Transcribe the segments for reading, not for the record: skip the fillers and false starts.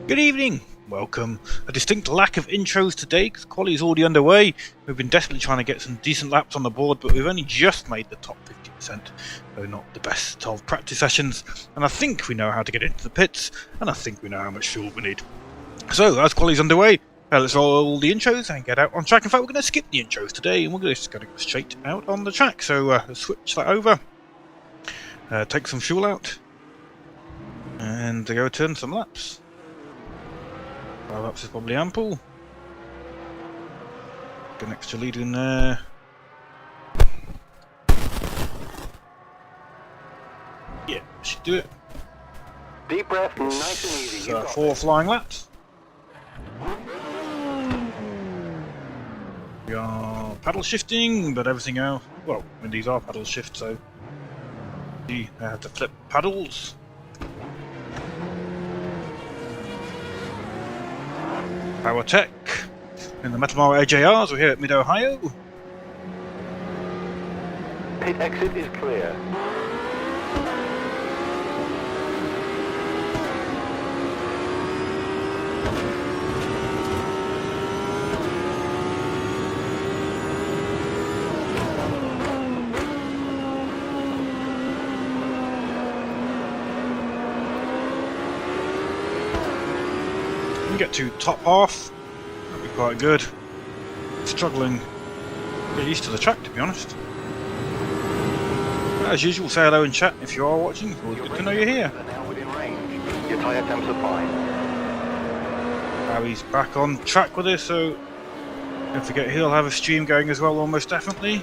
Good evening, welcome. A distinct lack of intros today because quality is already underway. We've been desperately trying to get some decent laps on the board, but we've only just made the top 50%, so not the best of practice sessions. And I think we know how to get into the pits, and I think we know how much fuel we need. So, as quality's underway, let's roll all the intros and get out on track. In fact, we're going to skip the intros today, and we're just going to go straight out on the track. So, let's switch that over, take some fuel out, and go turn some laps. 5 laps is probably ample. Get an extra lead in there. Yeah, should do it. Deep breath, nice and easy. So 4 flying laps. We are paddle shifting, but everything else. Well, I mean, these are paddle shifts, so we have to flip paddles. Power Tech in the Metalmoro AJRs. We're here at Mid-Ohio. Pit exit is clear. Get to top half, that'd be quite good. Struggling to get used to the track, to be honest. As usual, say hello in chat if you are watching. It's always good to know you're here. Your tyre temps are fine. Harry's back on track with us, so don't forget he'll have a stream going as well, almost definitely.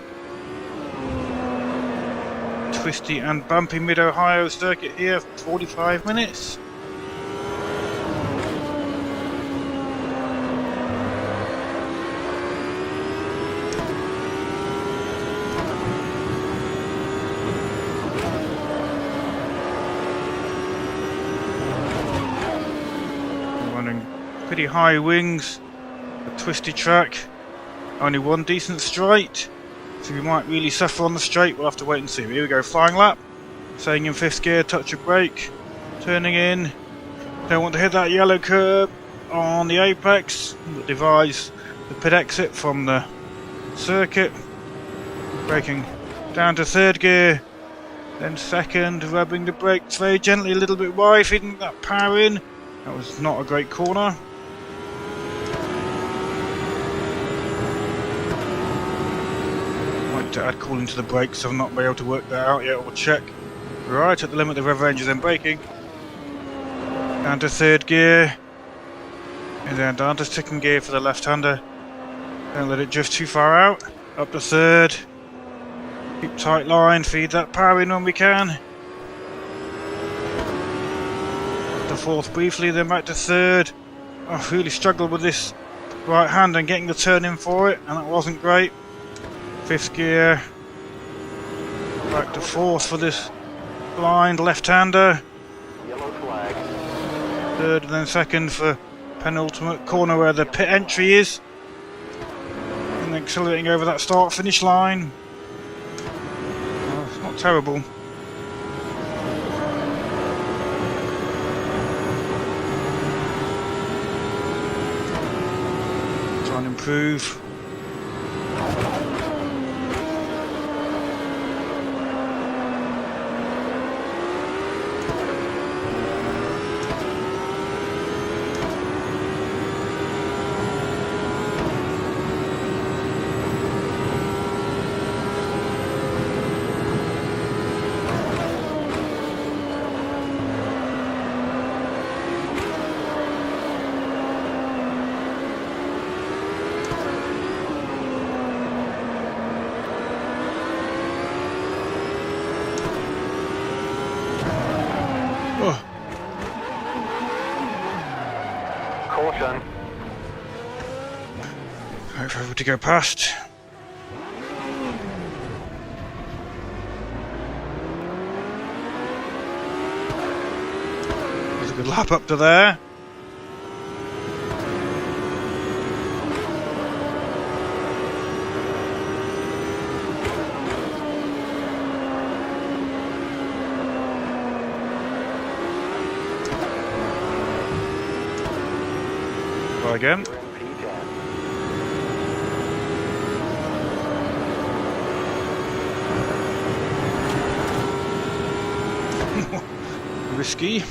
Twisty and bumpy Mid-Ohio circuit here, 45 minutes. Pretty high wings, a twisty track, only one decent straight, so we might really suffer on the straight. We'll have to wait and see. Here we go, flying lap, staying in 5th gear, touch of brake, turning in, don't want to hit that yellow curb on the apex that divides the pit exit from the circuit, braking down to 3rd gear, then 2nd, rubbing the brakes very gently, a little bit wide, feeding that power in. That was not a great corner. Might to add cooling to the brakes, so I've not been able to work that out yet, or check. Right at the limit, the rev range is then braking. Down to 3rd gear. And then down to 2nd gear for the left-hander. Don't let it drift too far out. Up to 3rd. Keep tight line, feed that power in when we can. 4th briefly, then back to 3rd. I really struggled with this right hand and getting the turn in for it, and that wasn't great. 5th gear, back to 4th for this blind left-hander. Yellow flag. 3rd and then 2nd for penultimate corner where the pit entry is, and then accelerating over that start-finish line. It's not terrible. Improve. Caution. Wait for everyone to go past. There's a good lap up to there. Try again. Risky.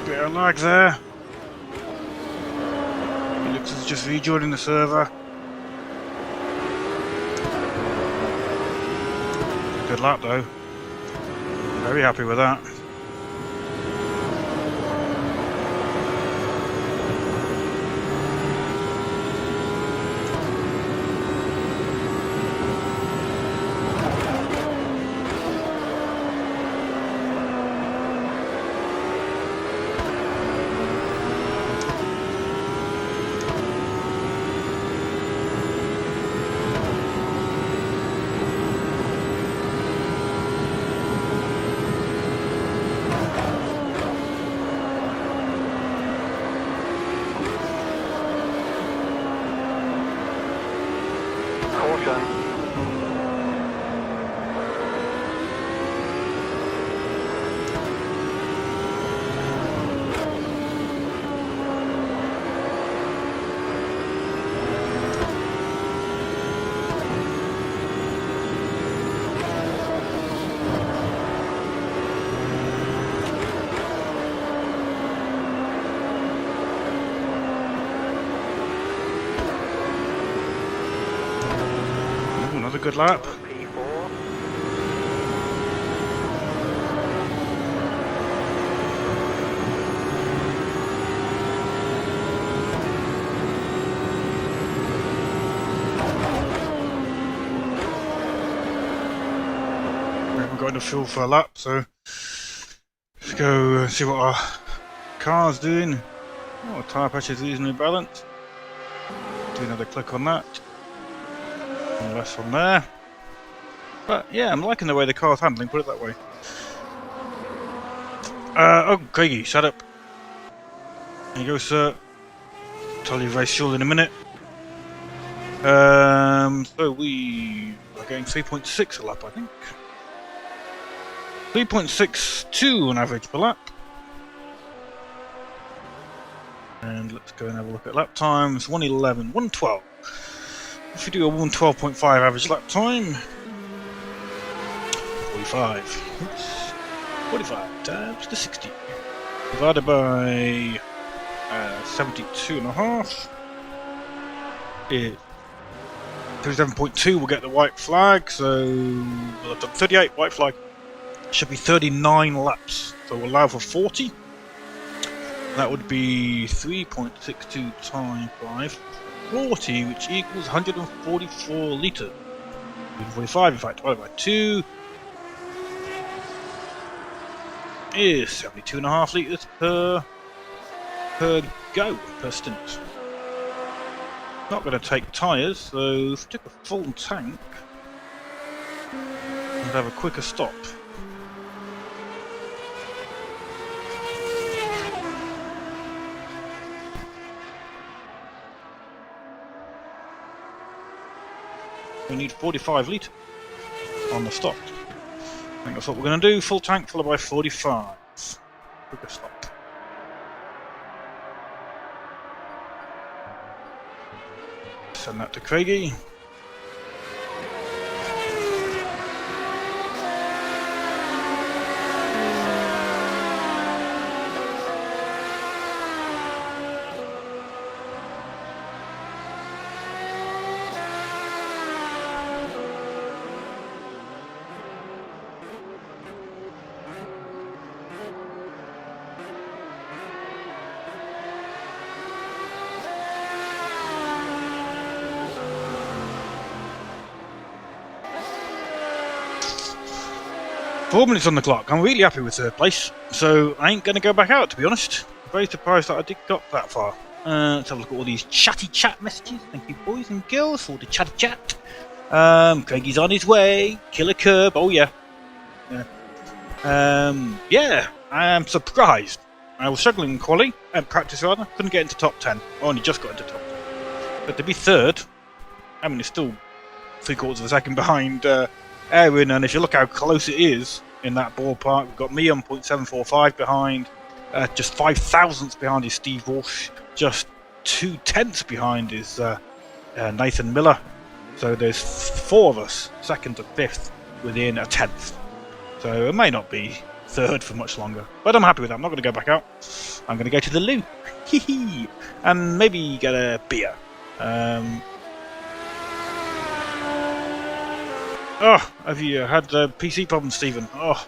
Bit of lag there. It looks as it's just rejoining the server. Good lap though. Very happy with that. Another good lap. We haven't got enough fuel for a lap, so let's go see what our car's doing. Oh, tyre pressure is reasonably balanced. Do another click on that. And less on there. But yeah, I'm liking the way the car's handling, put it that way. Oh, Craigie, shut up. There you go, sir. Tell you race fuel in a minute. So we are getting 3.6 a lap, I think. 3.62 on average per lap. And let's go and have a look at lap times. 1:11, 1:12. If we do a 1:12.5 average lap time, 45. Oops. 45 times the 60 divided by 72.5 is 37.2. We'll get the white flag. So we'll have done 38 white flag. Should be 39 laps. So we'll allow for 40. That would be 3.62 times 5. 40, which equals 144 litres. 145, in fact, divided by 2 is 72.5 litres per go, per stint. Not going to take tyres, so if we took a full tank, we'd have a quicker stop. We need 45 litres on the stop. I think that's what we're going to do. Full tank followed by 45. Quicker stop. Send that to Craigie. 4 minutes on the clock. I'm really happy with third place, so I ain't going to go back out, to be honest. I'm very surprised that I did got that far. Let's have a look at all these chatty chat messages. Thank you, boys and girls, for the chatty chat. Craigie's on his way. Killer curb. Oh, yeah. Yeah, I am surprised. I was struggling in quali, practice rather. Couldn't get into top 10. Only just got into top 10. But to be third, I mean, it's still 3/4 of a second behind Aaron, and if you look how close it is in that ballpark, we've got me on 0.745 behind, just 0.005 behind is Steve Walsh, just 0.2 behind is Nathan Miller. So there's 4 of us, second to fifth, within a 10th. So it may not be third for much longer, but I'm happy with that. I'm not going to go back out. I'm going to go to the loo, and maybe get a beer. Oh, have you had PC problems, Stephen? Oh.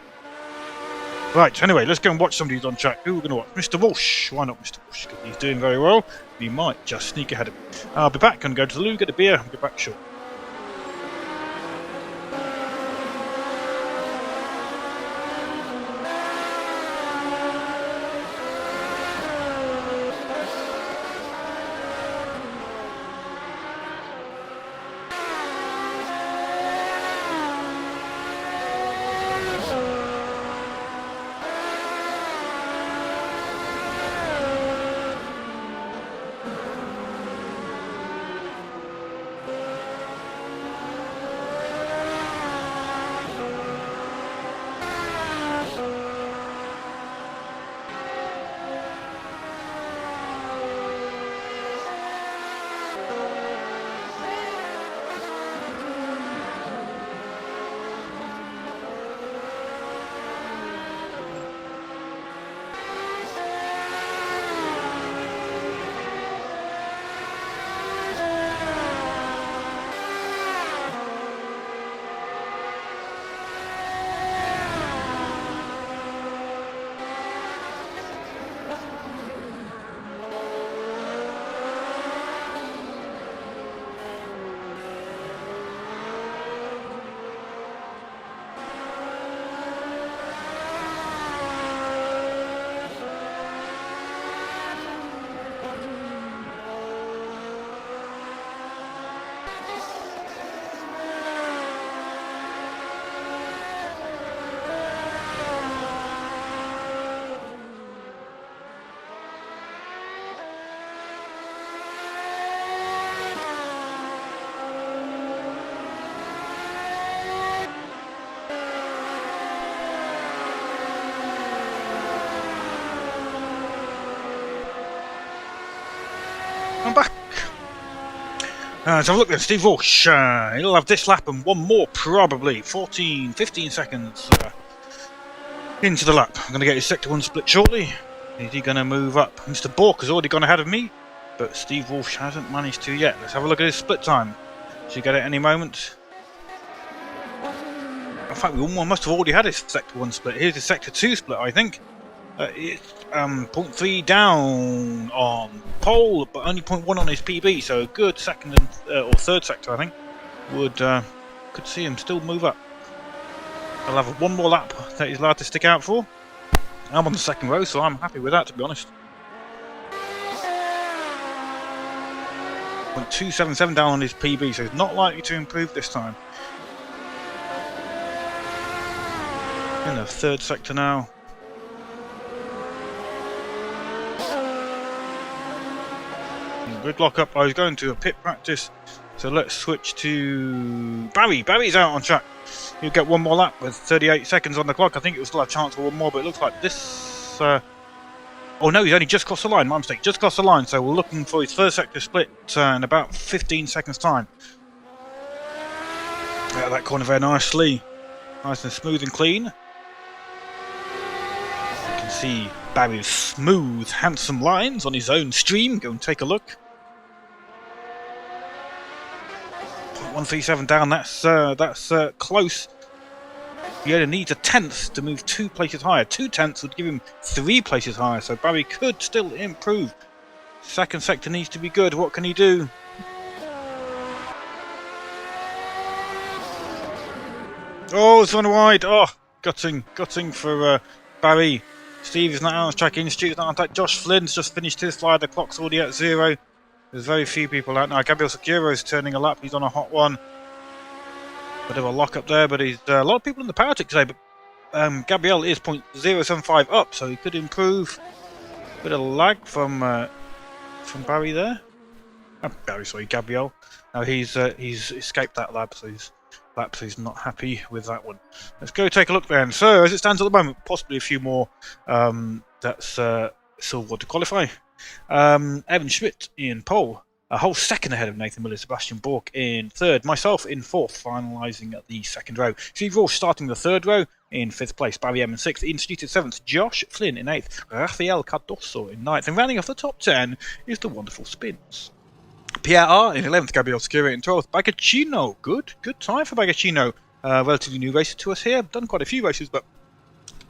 Right, anyway, let's go and watch somebody who's on track. Who are we going to watch? Mr. Walsh. Why not Mr. Walsh? Because he's doing very well. We might just sneak ahead of him. I'll be back and go to the loo, get a beer, and get back short. I'm back. Let's have a look at Steve Walsh. He'll have this lap and one more, probably. 15 seconds into the lap. I'm going to get his Sector 1 split shortly. Is he going to move up? Mr. Bork has already gone ahead of me, but Steve Walsh hasn't managed to yet. Let's have a look at his split time. Should get it any moment. In fact, we must have already had his Sector 1 split. Here's his Sector 2 split, I think. It's 0.3 down on pole, but only 0.1 on his PB, so a good second and or third sector, I think. Could see him still move up. I'll have one more lap that he's allowed to stick out for. I'm on the second row, so I'm happy with that, to be honest. 0.277 down on his PB, so he's not likely to improve this time. In the third sector now. Gridlock up. I was going to a pit practice, so let's switch to Barry. Barry's out on track. He'll get one more lap with 38 seconds on the clock. I think it will still have a chance for one more, but it looks like this. Oh no, he's only just crossed the line. My mistake. Just crossed the line. So we're looking for his first sector split in about 15 seconds' time. Out of that corner very nicely, nice and smooth and clean. You can see Barry's smooth, handsome lines on his own stream. Go and take a look. 137 down, that's close. He only needs a 10th to move 2 places higher. 2 tenths would give him 3 places higher, so Barry could still improve. Second sector needs to be good. What can he do? Oh, it's run wide. Oh, gutting for Barry. Steve is not on track in. Stu's not on track. Josh Flynn's just finished his fly. The clock's already at 0. There's very few people out now. Gabriel Seguro's turning a lap. He's on a hot one. Bit of a lock up there, but he's a lot of people in the power tick today. But Gabriel is 0.075 up, so he could improve. Bit of lag from Barry there. Gabriel. Now he's escaped that lap, so he's not happy with that one. Let's go take a look then. So as it stands at the moment, possibly a few more. That's silver to qualify. Evan Schmidt in pole, a whole second ahead of Nathan Miller. Sebastian Bork in third, myself in fourth, finalising at the second row. Steve Walsh starting the third row in fifth place. Barry M in sixth, Ian Street in seventh, Josh Flynn in eighth, Rafael Cardoso in ninth, and rounding off the top 10 is the wonderful Spins. Pierre R in 11th, Gabriel Segura in 12th, Bagaccino, good time for Bagaccino. Relatively new racer to us here, done quite a few races, but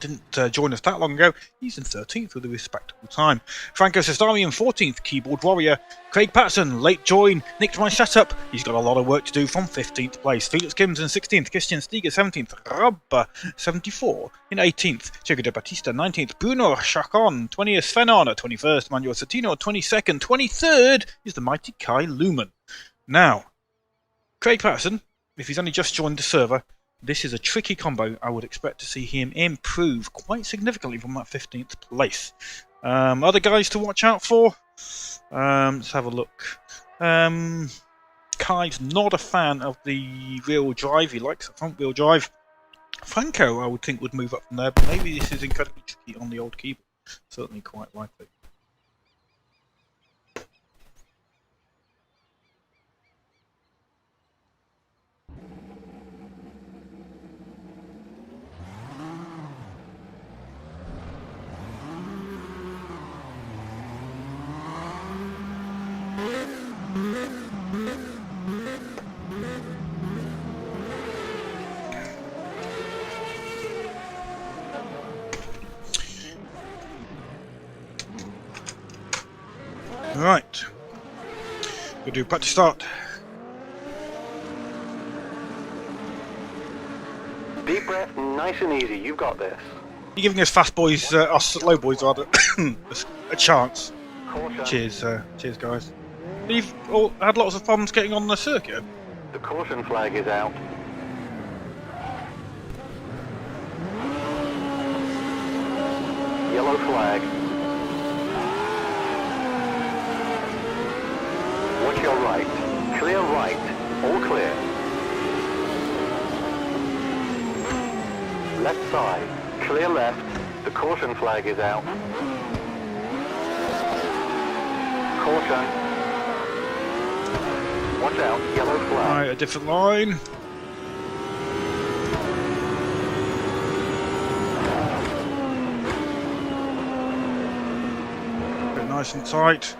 didn't join us that long ago. He's in 13th with a respectable time. Franco Sestari in 14th, Keyboard Warrior. Craig Patterson, late join, nicked my setup. He's got a lot of work to do from 15th place. Felix Kims in 16th, Christian Stiger 17th, Rob 74 in 18th, Chequered de Batista 19th, Bruno Chacon 20th, Sven Arne 21st, Manuel Satino 22nd, 23rd is the mighty Kai Lumen. Now, Craig Patterson, if he's only just joined the server, this is a tricky combo. I would expect to see him improve quite significantly from that 15th place. Other guys to watch out for? Let's have a look. Kai's not a fan of the rear-wheel drive. He likes the front-wheel drive. Franco, I would think, would move up from there, but maybe this is incredibly tricky on the old keyboard. Certainly quite likely. Right, we'll do practice start. Deep breath, nice and easy. You've got this. You're giving us fast boys, us slow boys rather, a chance. Caution. Cheers guys. You've all had lots of problems getting on the circuit. The caution flag is out. Yellow flag. Watch your right. Clear right. All clear. Left side. Clear left. The caution flag is out. Caution. Watch out. Yellow flag. Right, a different line. Bit nice and tight.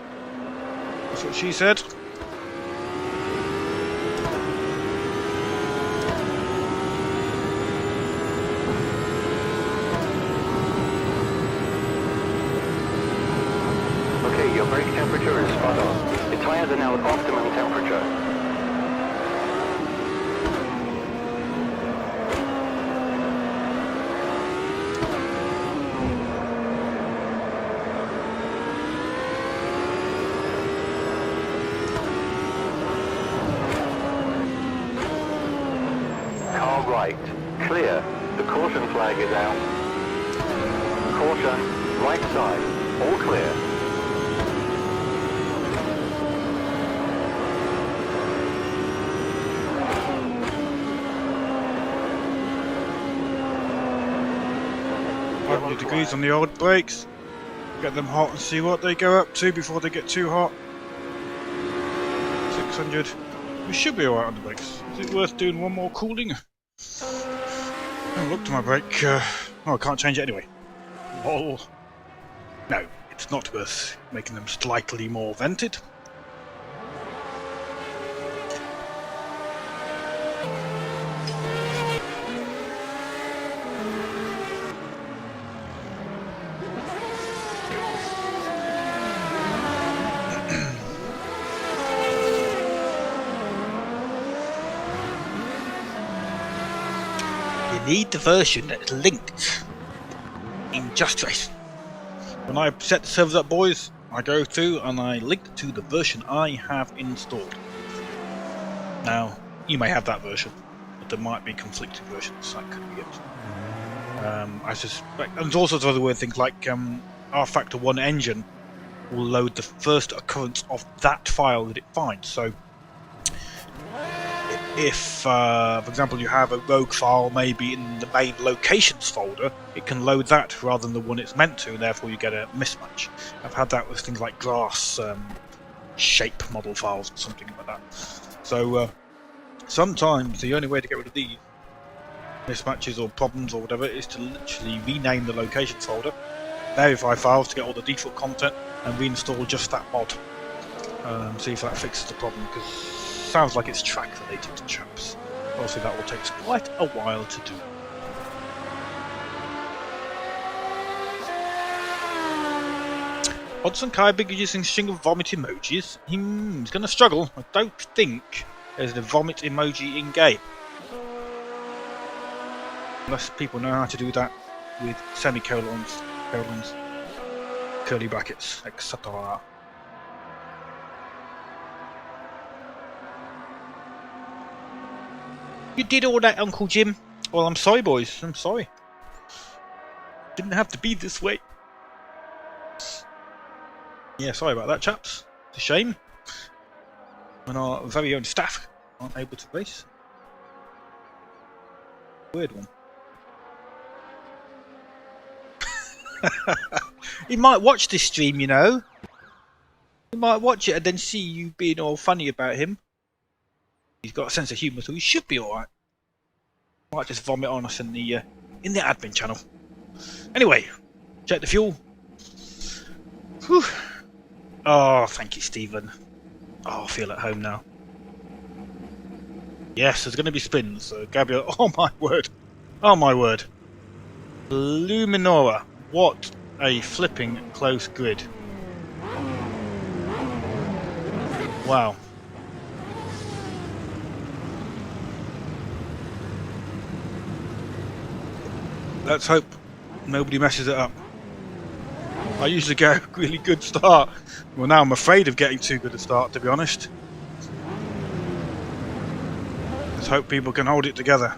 That's what she said. Okay, your brake temperature is spot on. The tires are now at optimum temperature. Car right. Clear. The caution flag is out. Caution. Right side. All clear. Degrees on the old brakes. Get them hot and see what they go up to before they get too hot. 600. We should be alright on the brakes. Is it worth doing one more cooling? Oh, look to my brake. Oh, I can't change it anyway. Lol. No, it's not worth making them slightly more vented. need the version that's linked in Just Race. When I set the servers up, boys, I go through and I link to the version I have installed. Now, you may have that version, but there might be conflicting versions. That could be it. I suspect, and there's all sorts of other weird things like R-Factor 1 engine will load the first occurrence of that file that it finds. So, if, for example, you have a rogue file maybe in the main locations folder, it can load that rather than the one it's meant to, and therefore you get a mismatch. I've had that with things like grass shape model files or something like that. So sometimes the only way to get rid of these mismatches or problems or whatever is to literally rename the location folder, verify files to get all the default content, and reinstall just that mod. See if that fixes the problem, because it sounds like it's track related to chaps. Obviously that will take quite a while to do. Odson Kaibig is using a string of vomit emojis. He's going to struggle. I don't think there's a vomit emoji in game. Unless people know how to do that with semicolons, colons, curly brackets, etc. You did all that, Uncle Jim. Well, I'm sorry, boys. I'm sorry. Didn't have to be this way. Yeah, sorry about that, chaps. It's a shame when our very own staff aren't able to race. Weird one. He might watch this stream, you know. He might watch it and then see you being all funny about him. He's got a sense of humour, so he should be alright. Might just vomit on us in the admin channel. Anyway, check the fuel. Whew. Oh, thank you, Stephen. Oh, I feel at home now. Yes, there's going to be spins. So Gabriel, oh my word. Oh my word. Luminora. What a flipping close grid. Wow. Let's hope nobody messes it up. I usually get a really good start. Well, now I'm afraid of getting too good a start, to be honest. Let's hope people can hold it together.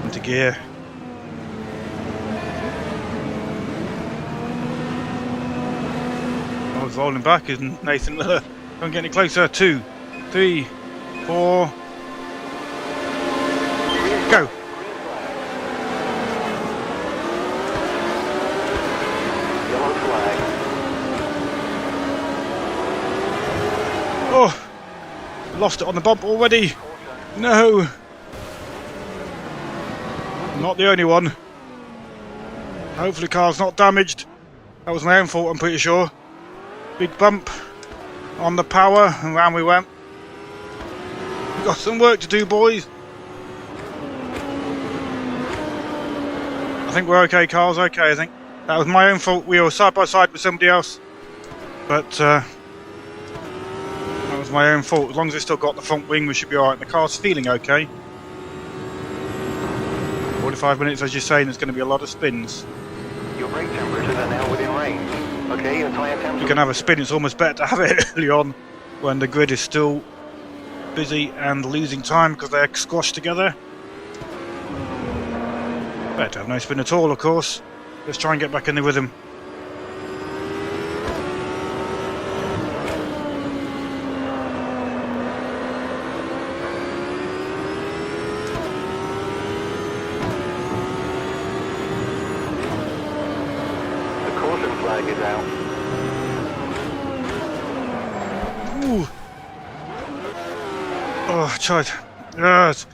Into gear. I was rolling back, isn't Nathan Miller? Don't get any closer. 2, 3, 4. Go! Oh! Lost it on the bump already! No! Not the only one. Hopefully the car's not damaged. That was my own fault, I'm pretty sure. Big bump on the power, and round we went. We've got some work to do, boys. I think we're okay, car's okay, I think. That was my own fault. We were side by side with somebody else. But, that was my own fault. As long as it's still got the front wing, we should be alright. The car's feeling okay. 45 minutes, as you're saying, there's going to be a lot of spins. Your brake temperatures are now within range. Okay, your tyre temperature... You can have a spin, it's almost better to have it early on when the grid is still busy and losing time because they're squashed together. Better to have no spin at all, of course. Let's try and get back in the rhythm. Is out. Ooh. Oh, tried. Yes.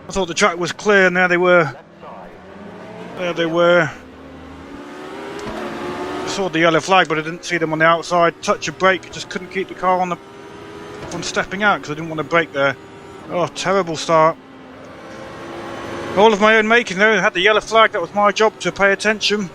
I thought the track was clear, and there they were. There they were. I saw the yellow flag, but I didn't see them on the outside. Touch of brake, just couldn't keep the car on the from stepping out because I didn't want to brake there. Oh, terrible start. All of my own making though. I had the yellow flag. That was my job to pay attention.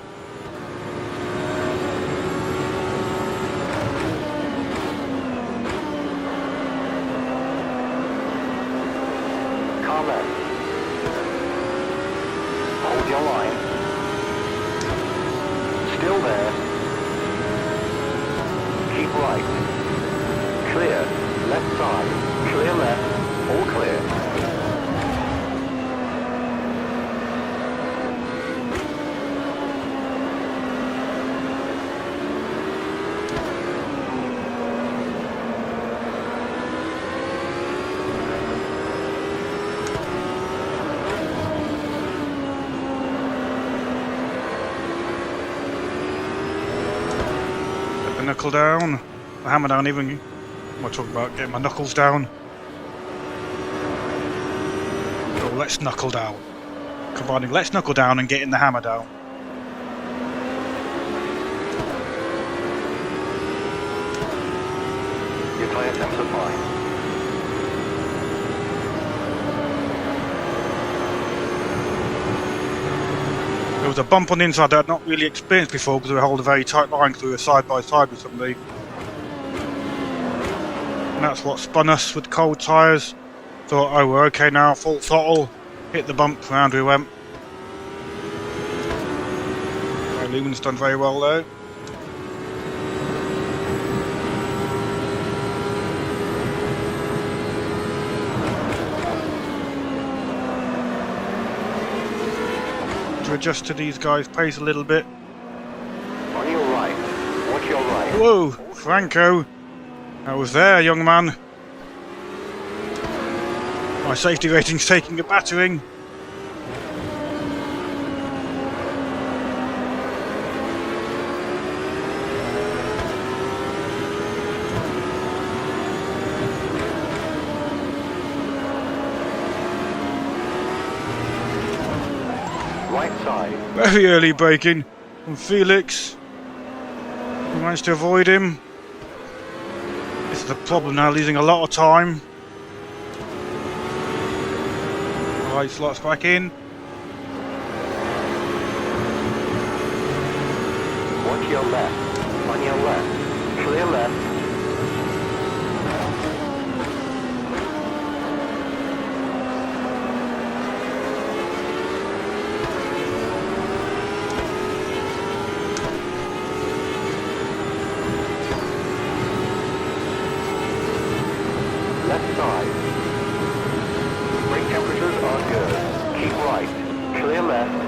knuckle down. The hammer down even. What am I talking about? Getting my knuckles down. Oh, let's knuckle down. Combining let's knuckle down and getting the hammer down. Your tire temps are fine. There was a bump on the inside that I'd not really experienced before because we were holding a very tight line because we were side by side with somebody. And that's what spun us with cold tyres. Thought, oh, we're okay now, full throttle. Hit the bump, round we went. Lumen's done very well though. To adjust to these guys' pace a little bit. On your right. Watch your right. Whoa, Franco! I was there, young man. My safety rating's taking a battering. Right side. Very early braking from Felix. We managed to avoid him. This is the problem now, losing a lot of time. Right, slots back in. Watch your left. On your left. Clear left. Left side. Brake temperatures are good. Keep right. Clear left.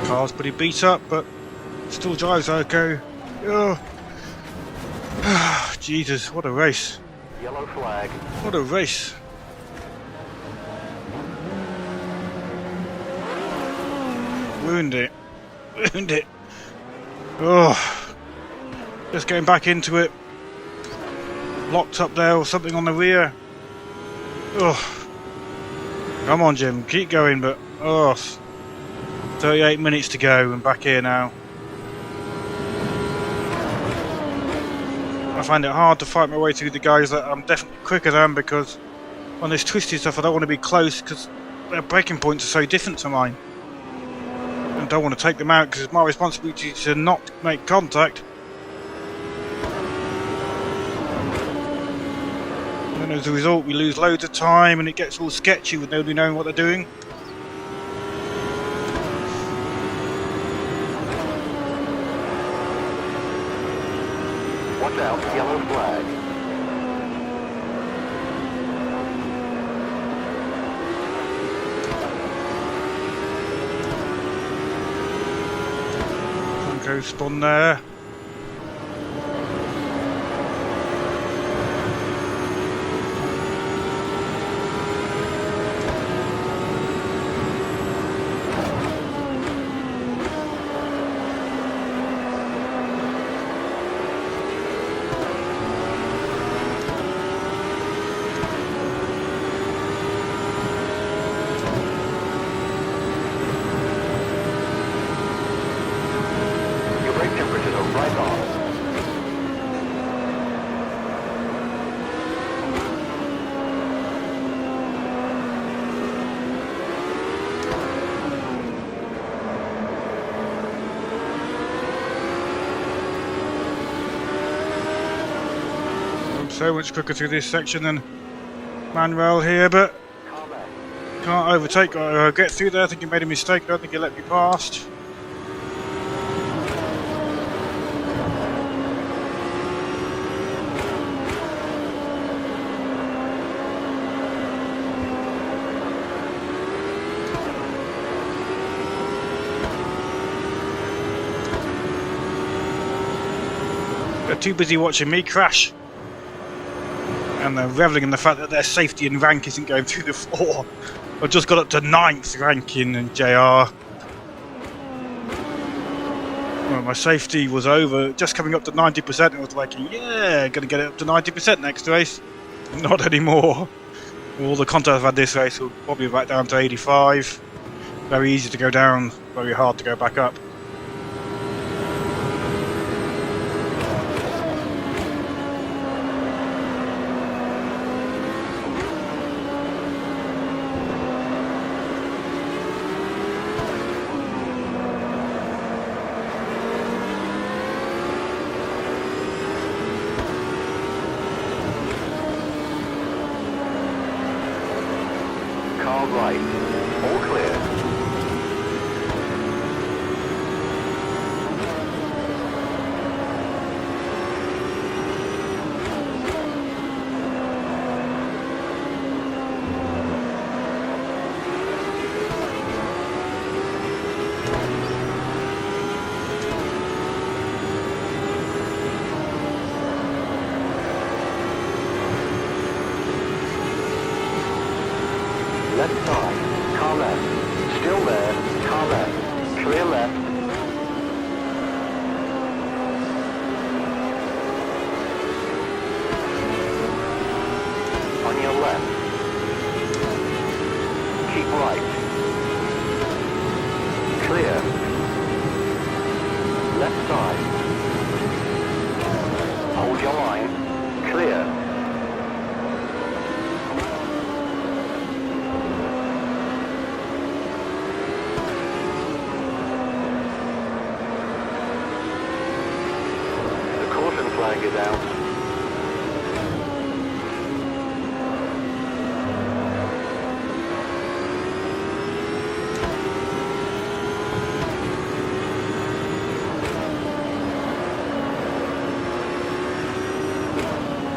Car's pretty beat up, but still drives okay. Oh. Jesus, what a race. Yellow flag. What a race. Ruined it. Ruined it. Oh. Just getting back into it. Locked up there or something on the rear. Oh. Come on, Jim. Keep going, but... Oh. 38 minutes to go and back here now. I find it hard to fight my way through the guys that I'm definitely quicker than, because on this twisty stuff I don't want to be close because their braking points are so different to mine. And I don't want to take them out because it's my responsibility to not make contact. And as a result we lose loads of time and it gets all sketchy with nobody knowing what they're doing. Watch out, yellow flag. Franco spun there. Your brake temperatures are So much quicker through this section than Manuel here, but can't overtake or get through there. I think he made a mistake. I don't think he let me past. They're too busy watching me crash. And they're reveling in the fact that their safety and rank isn't going through the floor. I just got up to 9th ranking in JR. Well, my safety was over, just coming up to 90%. I was like, yeah, gonna get it up to 90% next race. Not anymore. All the content I've had this race will probably be back down to 85. Very easy to go down, very hard to go back up. Right. All clear. Left side, car left, still there, car left, clear left. On your left. Keep right. Clear. Left side. Hold your line. Clear. Flag is out.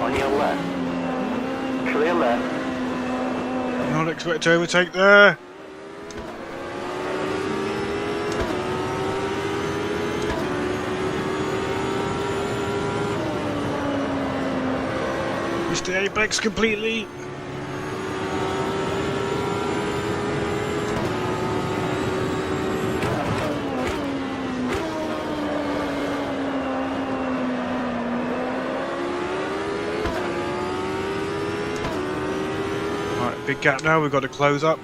On your left. Clear left. Not expect to overtake there. Missed the apex completely. Right, big gap now, we've got to close up.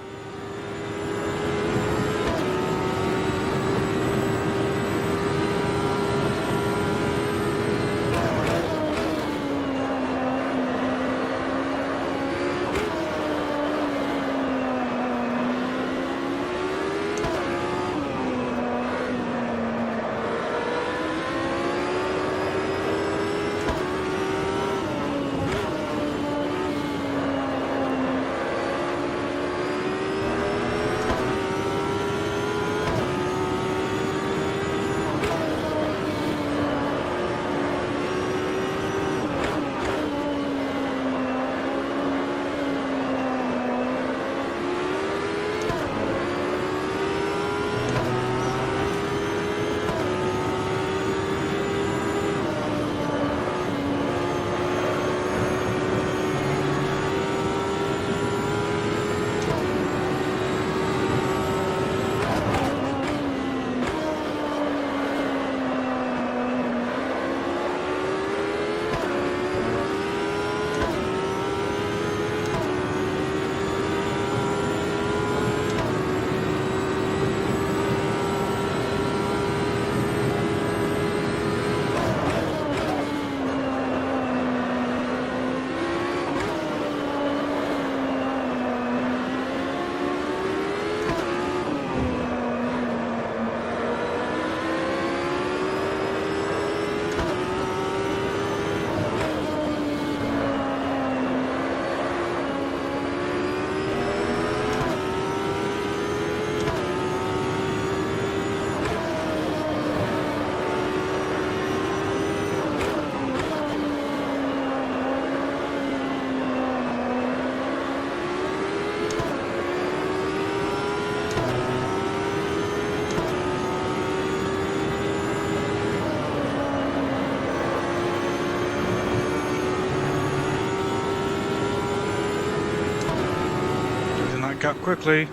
gap quickly.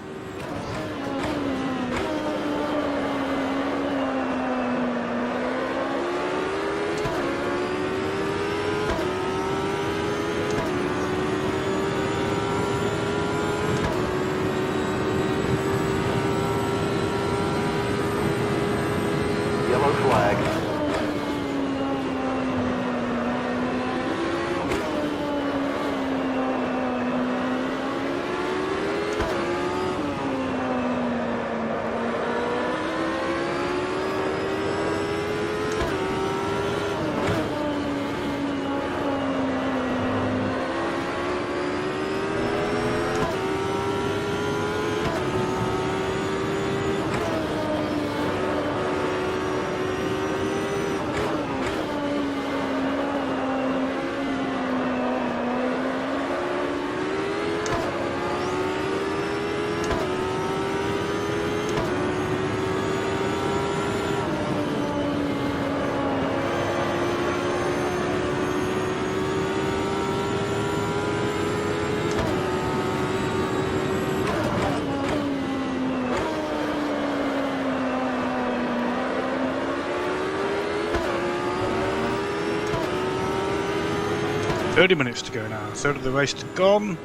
Yellow flag. Minutes to go now. A third of the race gone.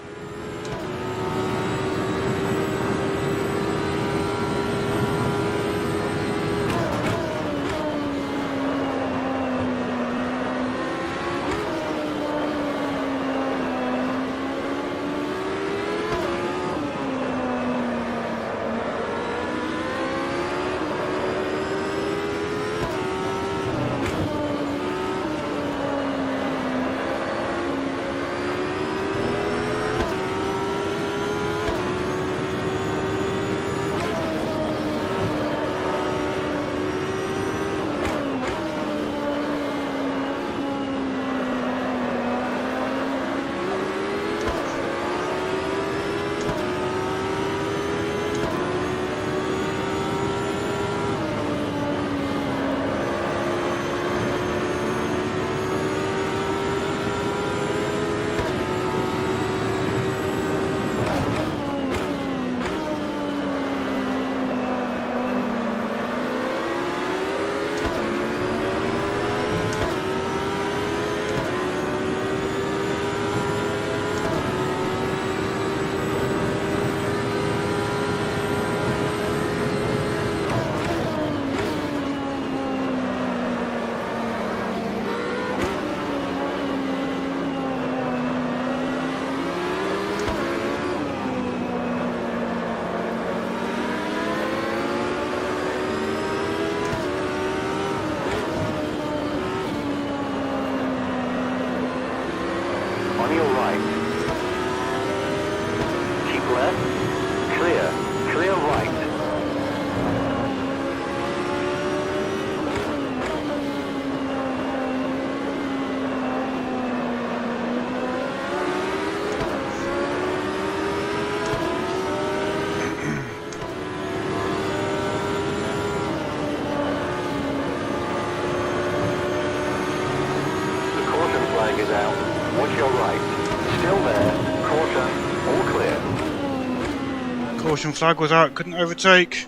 Caution flag was out, couldn't overtake.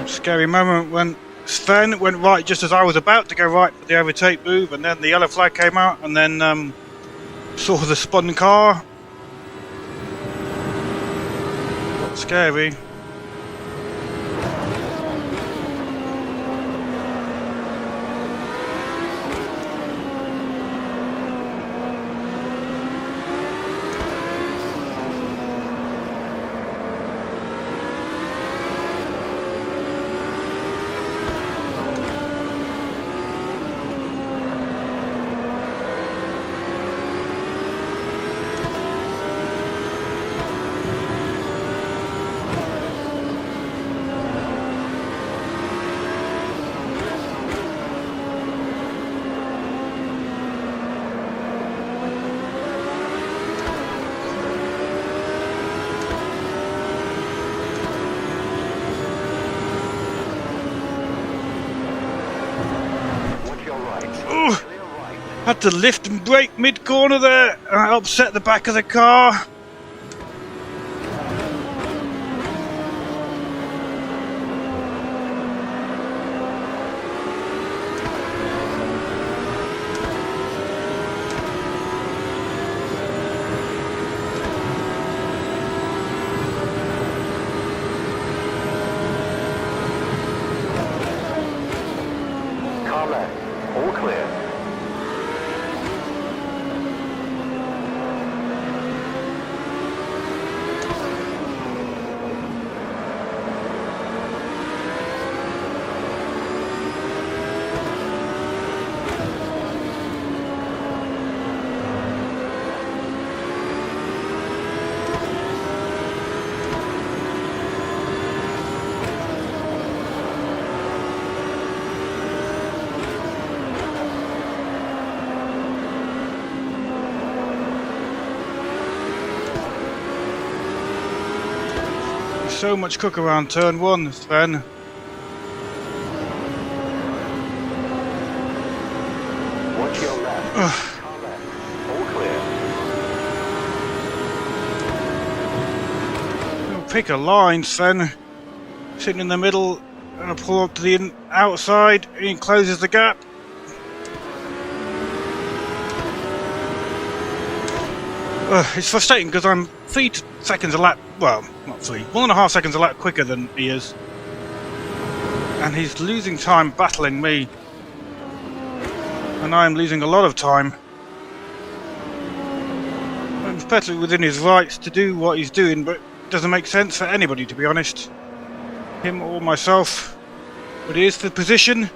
Scary moment when Sven went right just as I was about to go right for the overtake move, and then the yellow flag came out, and then saw the spun car. Scary. Had to lift and brake mid-corner there, and I upset the back of the car. So much cook around turn 1, Sven. Watch your left. Car left. All clear. Pick a line, Sven. Sitting in the middle, and I pull up to the outside, and he closes the gap. It's frustrating because I'm 3 seconds a lap, well, not 3, 1.5 seconds a lap quicker than he is. And he's losing time battling me. And I'm losing a lot of time. It's perfectly within his rights to do what he's doing, but it doesn't make sense for anybody, to be honest. Him or myself. But it is the position.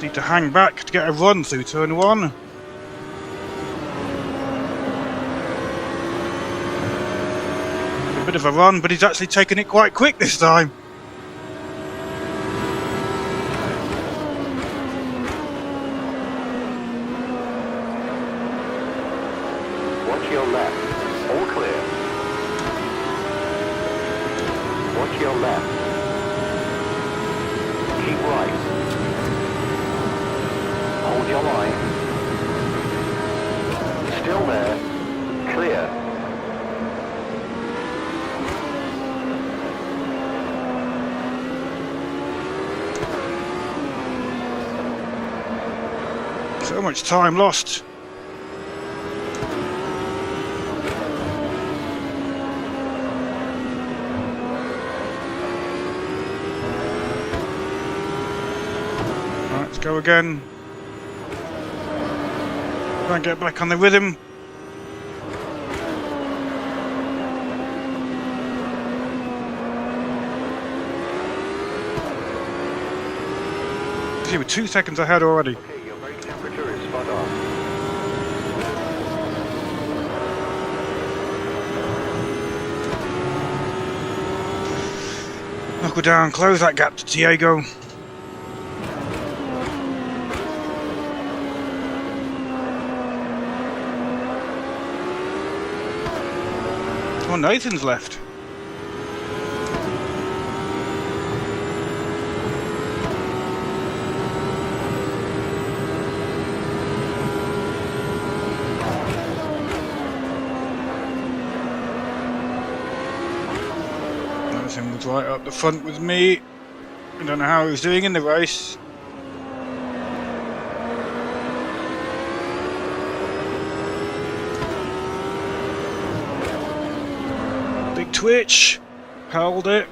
Need to hang back to get a run through turn 1. A bit of a run, but he's actually taken it quite quick this time. Watch your left. All clear. Watch your left. Keep right. Hold your line. Still there. Clear. So much time lost. Right, let's go again. Try and get back on the rhythm. See, we're 2 seconds ahead already. Okay, your brake temperature is spot on. Knuckle down, close that gap to Diego. Oh, Nathan's left. Nathan was right up the front with me. I don't know how he was doing in the race. Twitch, held it.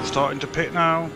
Starting to pit now.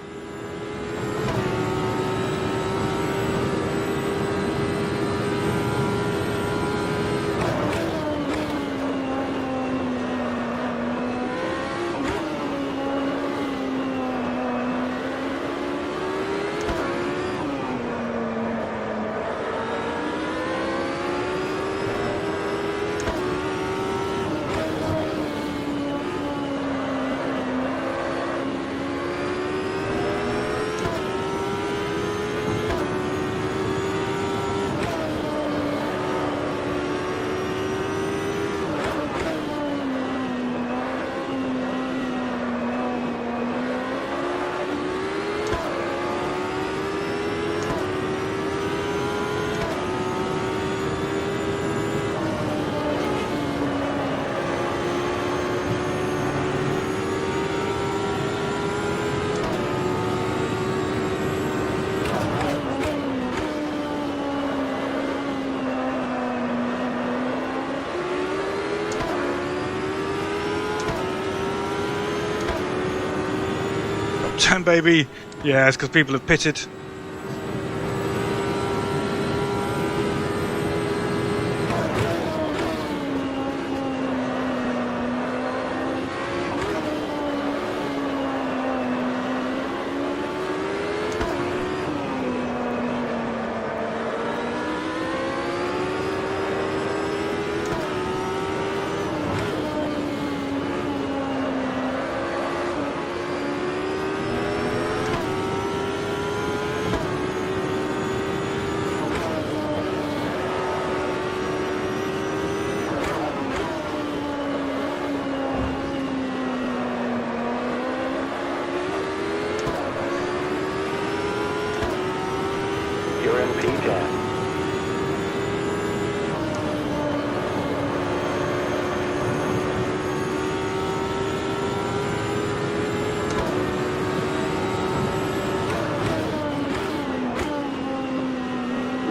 Top 10, baby. Yeah, it's because people have pitted. You're in P10.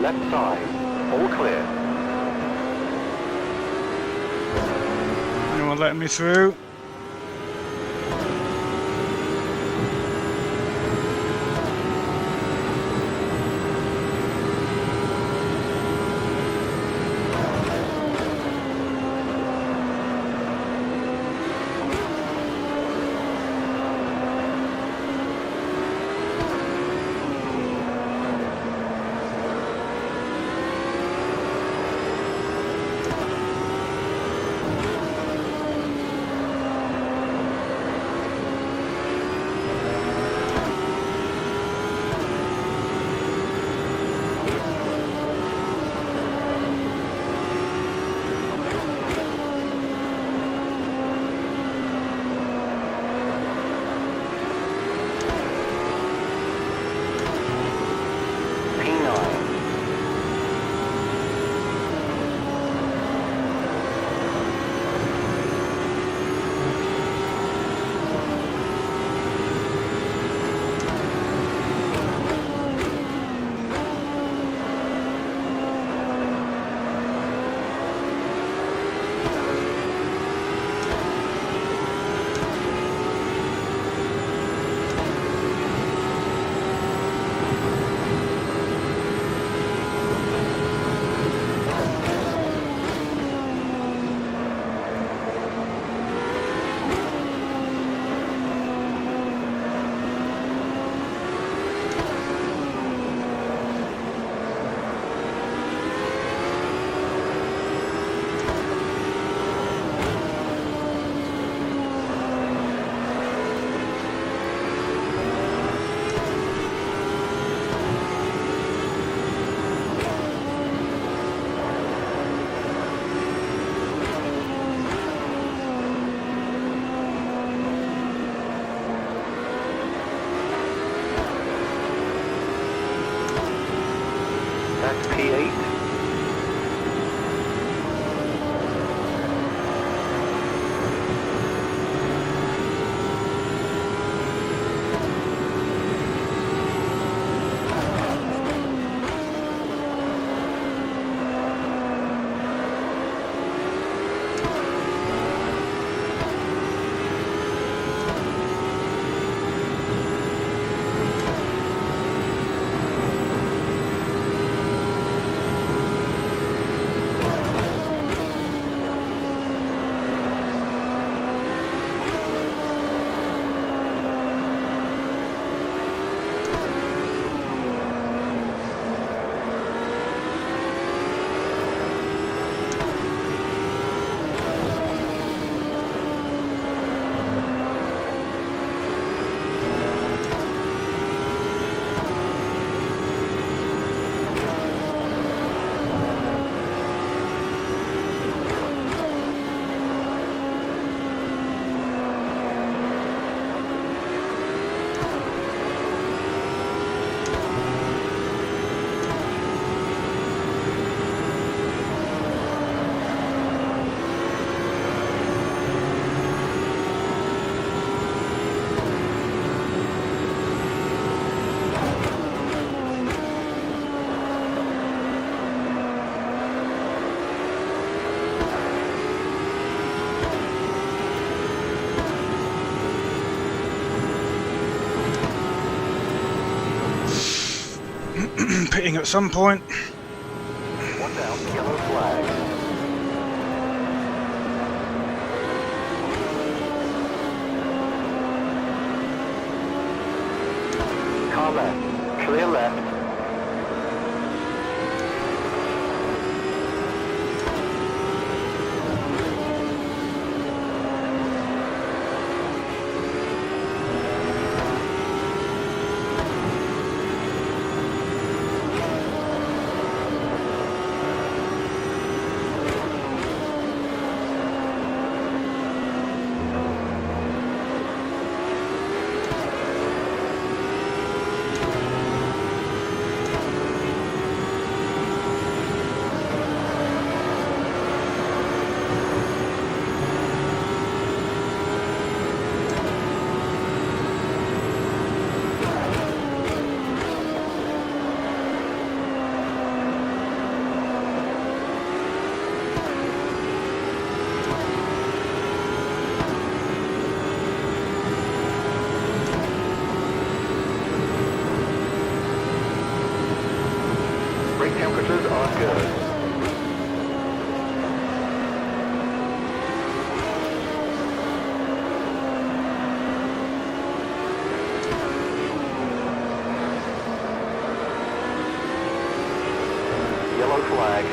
Left side, all clear. Anyone letting me through? pitting at some point. One down, yellow flag. Car left, clear left. Brake temperatures are good. Yellow flag.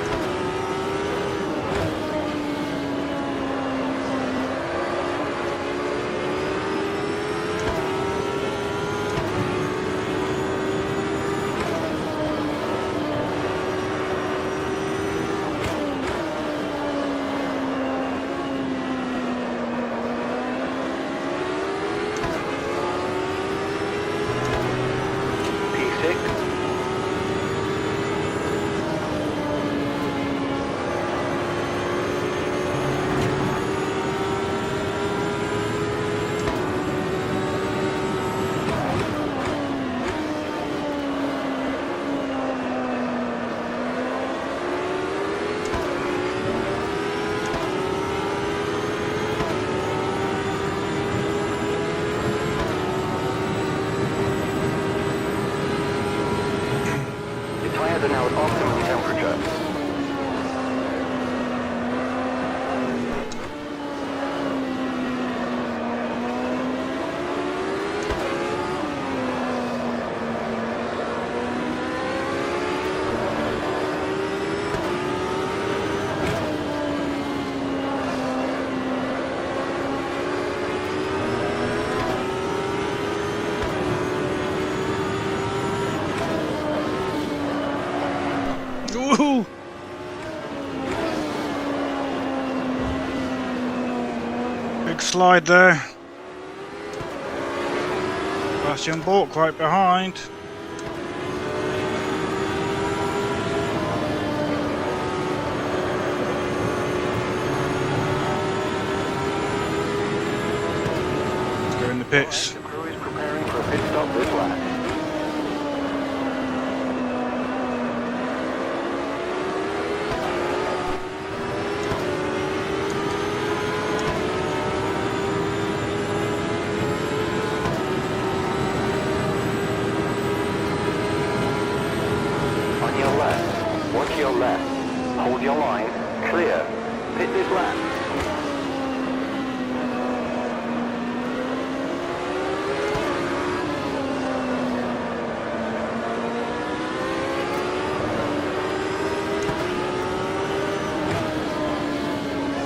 Tires are now at optimum temperature. Woohoo! Big slide there. Bastian Bork right behind. Let's go in the pits. The crew is preparing for a pit stop this lap. Watch your left. Hold your line. Clear. Pit this lap.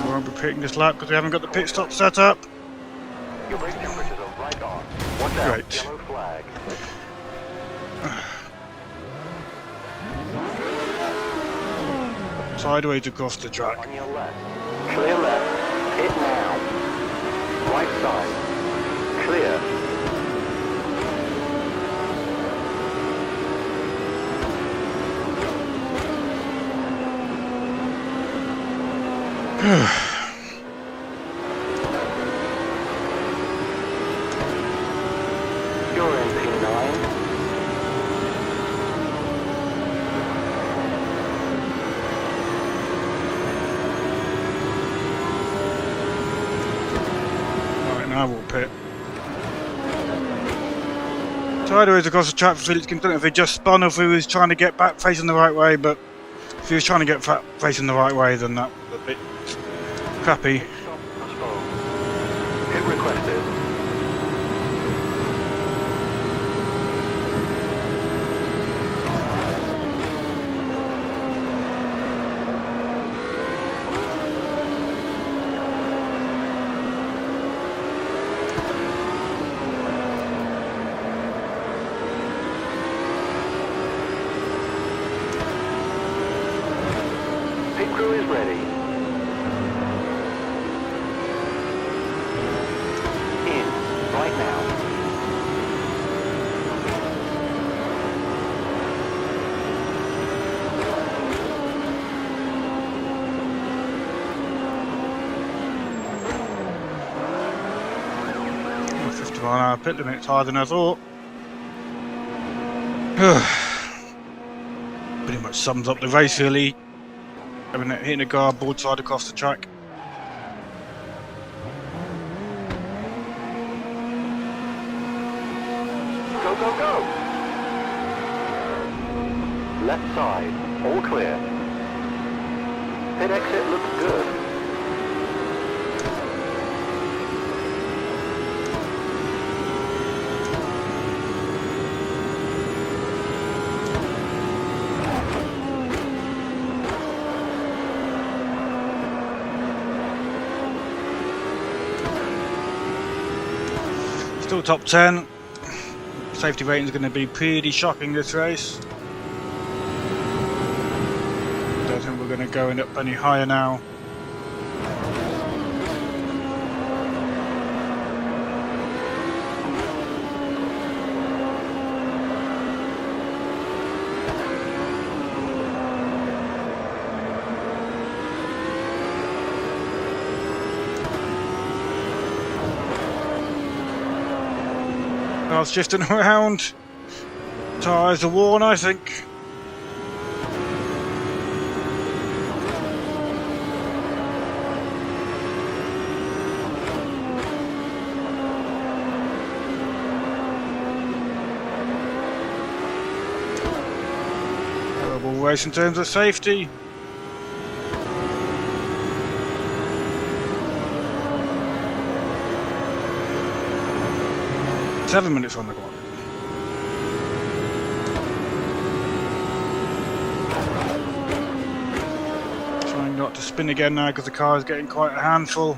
We won't be pitting this lap because we haven't got the pit stop set up. Your brake temperatures are right on. Watch out. Right. Yellow flag. Sideways across the track. On your left. Clear left. Pit now. Right side. Clear. You're in P9. Right, now we'll pit. sideways across the track for Felix Kingston. If he just spun, or if he was trying to get back facing the right way, but if he was trying to get facing the right way, then that was a bit crappy. Stop postponed. Hit requested. Pit crew is ready. In, right now. Oh, 50-mile-an-hour pit limit's higher than I thought. Pretty much sums up the race, really. Hitting a car broadside across the track. Go, go, go! Left side, all clear. Pit exit looks good. Still top 10. Safety rating is going to be pretty shocking this race. Don't think we're going to go up any higher now. Car's shifting around. Tyres are worn, I think. Terrible race in terms of safety. Seven minutes on the clock. Trying not to spin again now because the car is getting quite a handful.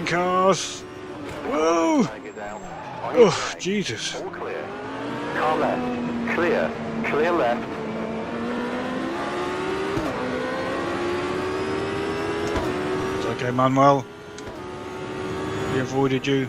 Cars. Whoa! Oh, Jesus. All clear. Car left. Clear. Clear left. It's okay, Manuel. We avoided you.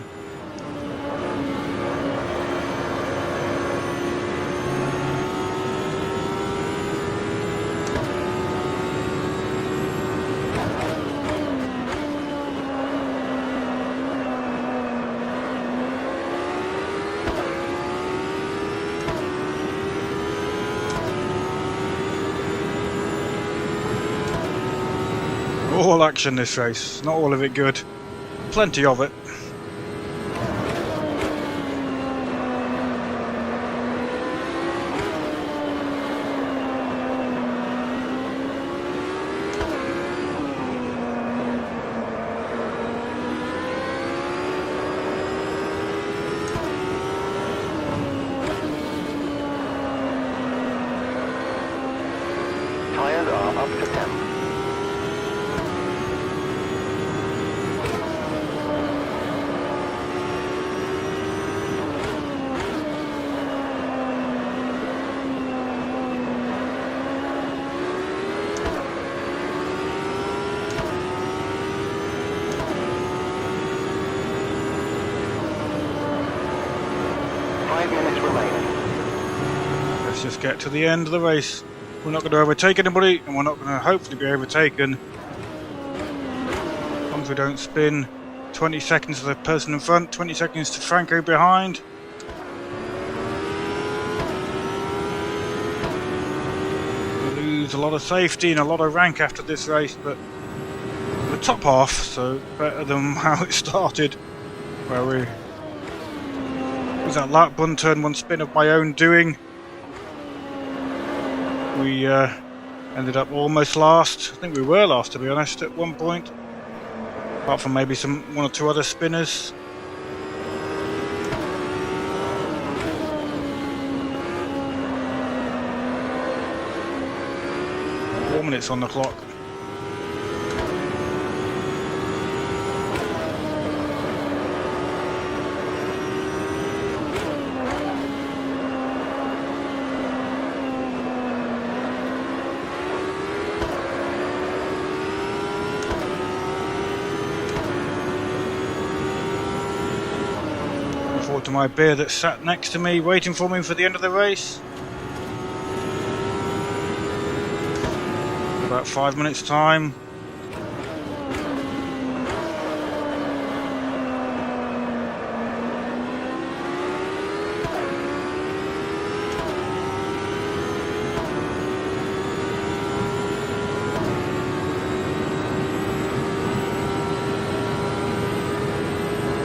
All action this race, not all of it good. Plenty of it. Tires are up to temp. Let's just get to the end of the race. We're not going to overtake anybody, and we're not going to hopefully be overtaken. As long as we don't spin. 20 seconds to the person in front, 20 seconds to Franco behind. We lose a lot of safety and a lot of rank after this race, but the top half, so better than how it started, where we was that lap, one turn, one spin of my own doing. We ended up almost last. I think we were last, to be honest, at one point, apart from maybe one or two other spinners. Four minutes on the clock. To my beer that sat next to me, waiting for me for the end of the race. About 5 minutes time.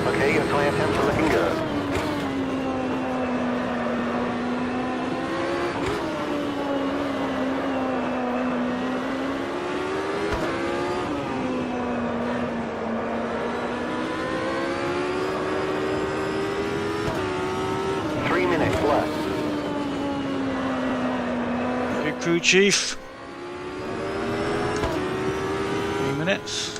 Okay, your tyre temps are looking good. Crew chief. 3 minutes.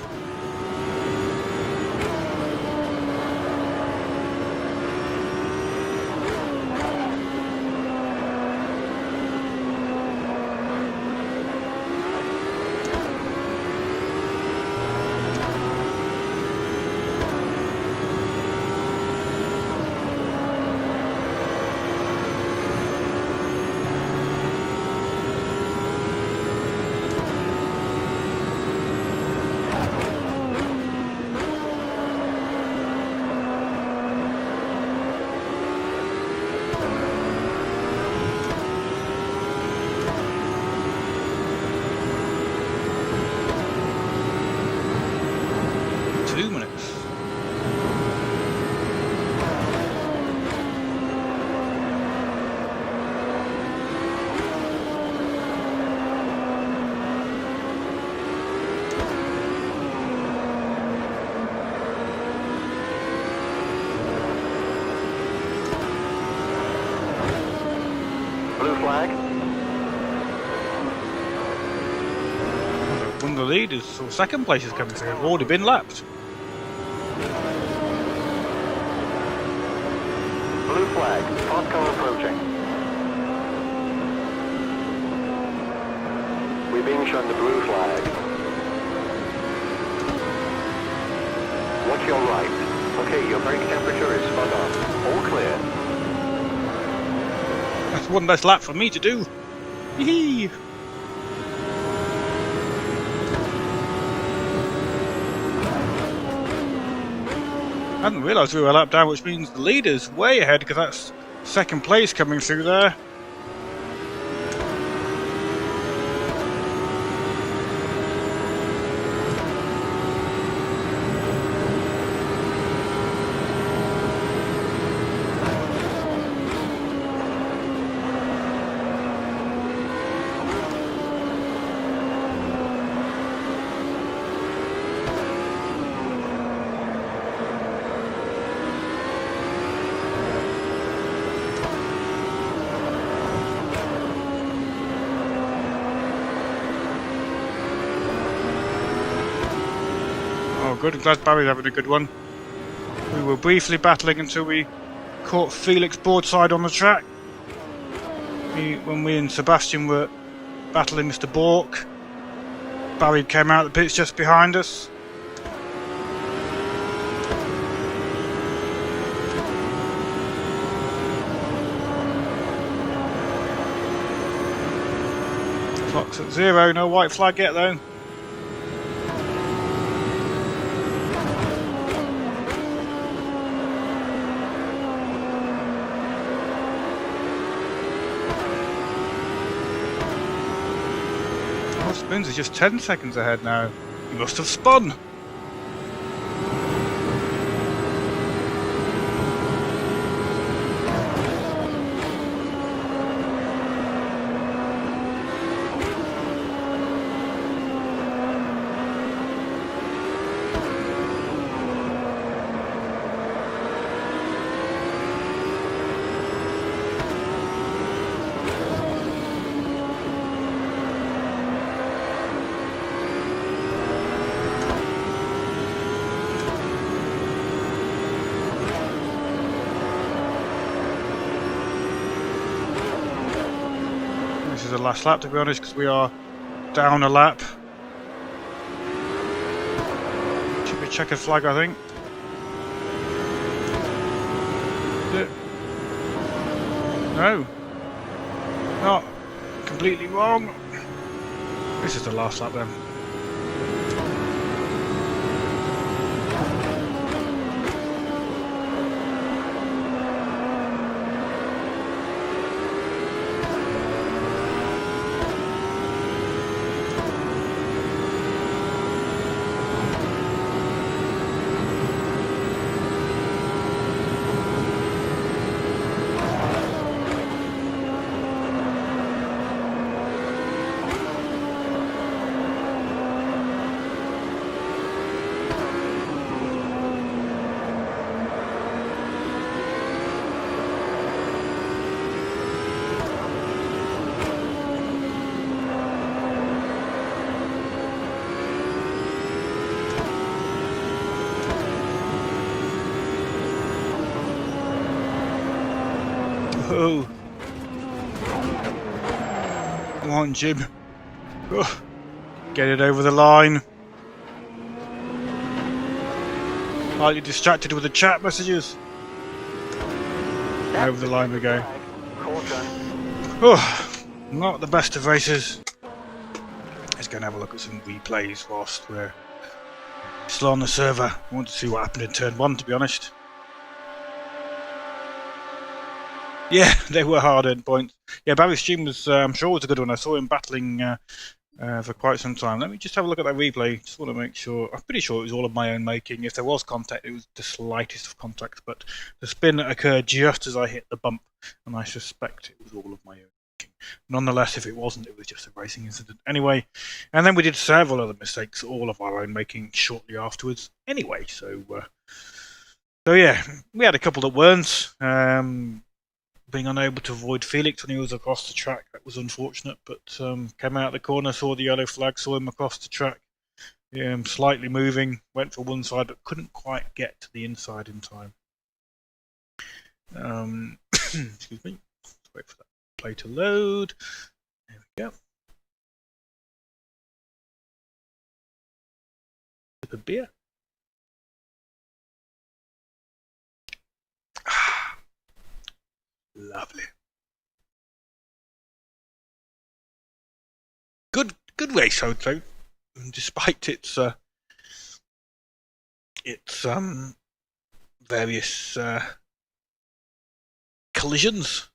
One of the leaders, or second place is coming through, have already been lapped. Blue flag, fast car approaching. We're being shown the blue flag. Watch your right. Okay, your brake temperature is spot on. All clear. That's one less lap for me to do. Hee. I hadn't realised we were a lap down, which means the leader's way ahead, because that's second place coming through there. Good, I'm glad Barry's having a good one. We were briefly battling until we caught Felix broadside on the track. When we and Sebastian were battling Mr. Bork, Barry came out of the pits just behind us. Clock's at 0, no white flag yet though. Oh, Spoons is just 10 seconds ahead now. He must have spun. The last lap, to be honest, because we are down a lap. Should be a checkered flag, I think. No, not completely wrong. This is the last lap then. Oh. Come on, Jim. Oh. Get it over the line. Slightly distracted with the chat messages. Over the line we go. Oh, not the best of races. Let's go and have a look at some replays whilst we're still on the server. I want to see what happened in turn 1, to be honest. Yeah, they were hard-earned points. Yeah, Barry's stream was, I'm sure, was a good one. I saw him battling for quite some time. Let me just have a look at that replay. Just want to make sure. I'm pretty sure it was all of my own making. If there was contact, it was the slightest of contact. But the spin occurred just as I hit the bump, and I suspect it was all of my own making. Nonetheless, if it wasn't, it was just a racing incident. Anyway, and then we did several other mistakes, all of our own making, shortly afterwards. Anyway, so yeah, we had a couple that weren't. Being unable to avoid Felix when he was across the track, that was unfortunate, but came out of the corner, saw the yellow flag, saw him across the track, slightly moving, went for one side but couldn't quite get to the inside in time. Excuse me, let's wait for that play to load. There we go. Sip of beer. Lovely. Good race, I would say, despite its various collisions.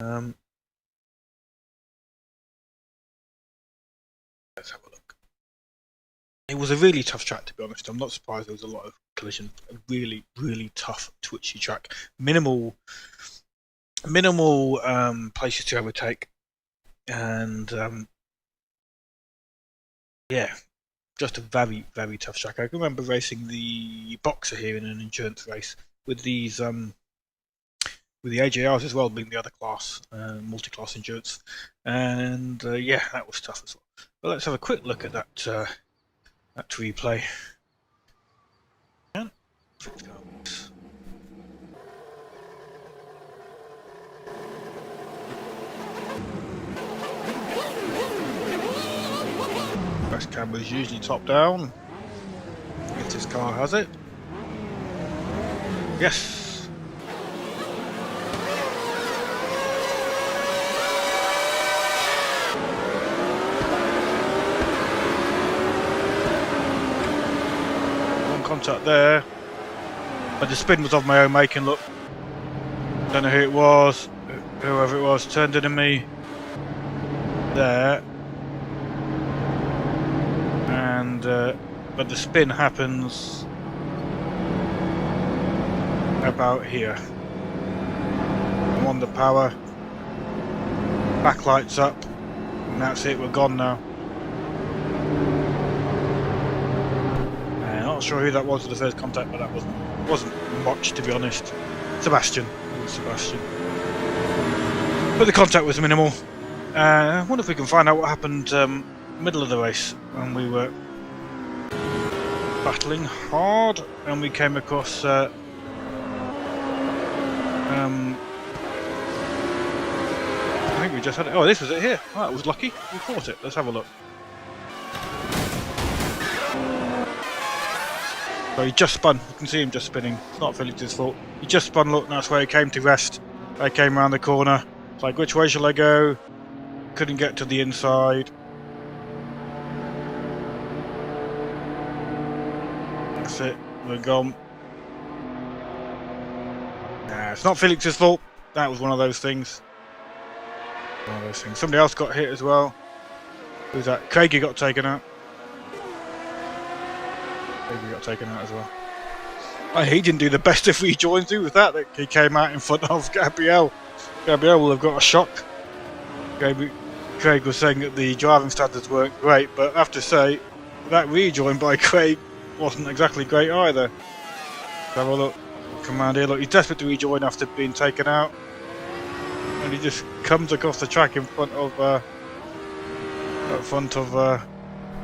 Let's have a look. It was a really tough track, to be honest. I'm not surprised there was a lot of collision. A really, really tough, twitchy track. Minimal places to overtake, and yeah, just a very, very tough track. I can remember racing the Boxer here in an endurance race with these with the AJRs as well, being the other class, multi-class endurance, and yeah, that was tough as well. But let's have a quick look at that that replay. Best camera is usually top down. If this car has it. Yes. contact there, but the spin was of my own making. Look, don't know who it was, whoever it was turned into me there, and but the spin happens about here. I'm on the power, backlights up, and that's it, we're gone now. Not sure who that was for the first contact, but that wasn't much, to be honest. Sebastian. It was Sebastian. But the contact was minimal. I wonder if we can find out what happened middle of the race when we were battling hard and we came across I think we just had it. Oh, this was it here. Oh, that was lucky. We caught it. Let's have a look. So he just spun. You can see him just spinning. It's not Felix's fault. He just spun. Look, and that's where he came to rest. I came around the corner. It's like, which way shall I go? Couldn't get to the inside. That's it. We're gone. Nah, it's not Felix's fault. That was one of those things. One of those things. Somebody else got hit as well. Who's that? Craigie got taken out. Maybe got taken out as well. He didn't do the best of rejoins with that he came out in front of Gabriel. Gabriel will have got a shock. Craig was saying that the driving standards weren't great, but I have to say that rejoin by Craig wasn't exactly great either. So have a look. Come around here, look, he's desperate to rejoin after being taken out. And he just comes across the track in front of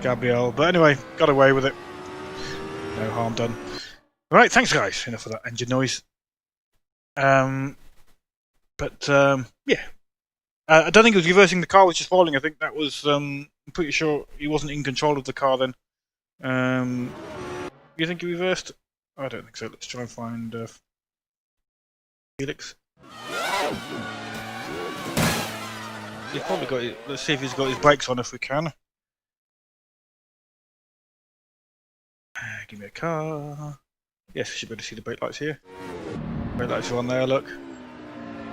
Gabriel. But anyway, got away with it. No harm done. Right, thanks guys. Enough of that engine noise. Yeah. I don't think it was reversing the car was just falling. I think that was, I'm pretty sure he wasn't in control of the car then. You think he reversed? I don't think so. Let's try and find Felix. He's probably got it. Let's see if he's got his brakes on if we can. Give me a car. Yes, we should be able to see the brake lights here. Brake lights are on there, look.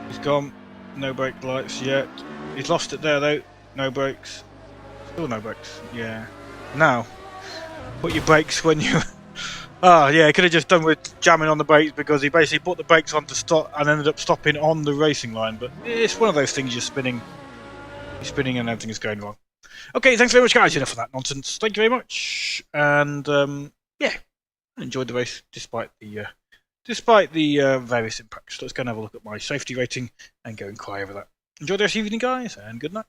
He's gone. No brake lights yet. He's lost it there though. No brakes. Still no brakes. Yeah. Now, put your brakes when you... yeah, he could have just done with jamming on the brakes because he basically put the brakes on to stop and ended up stopping on the racing line. But it's one of those things, you're spinning and everything is going wrong. Okay, thanks very much guys, enough of that nonsense. Thank you very much. And yeah, I enjoyed the race despite the various impacts. Let's go and have a look at my safety rating and go and cry over that. Enjoy the rest of the evening guys, and good night.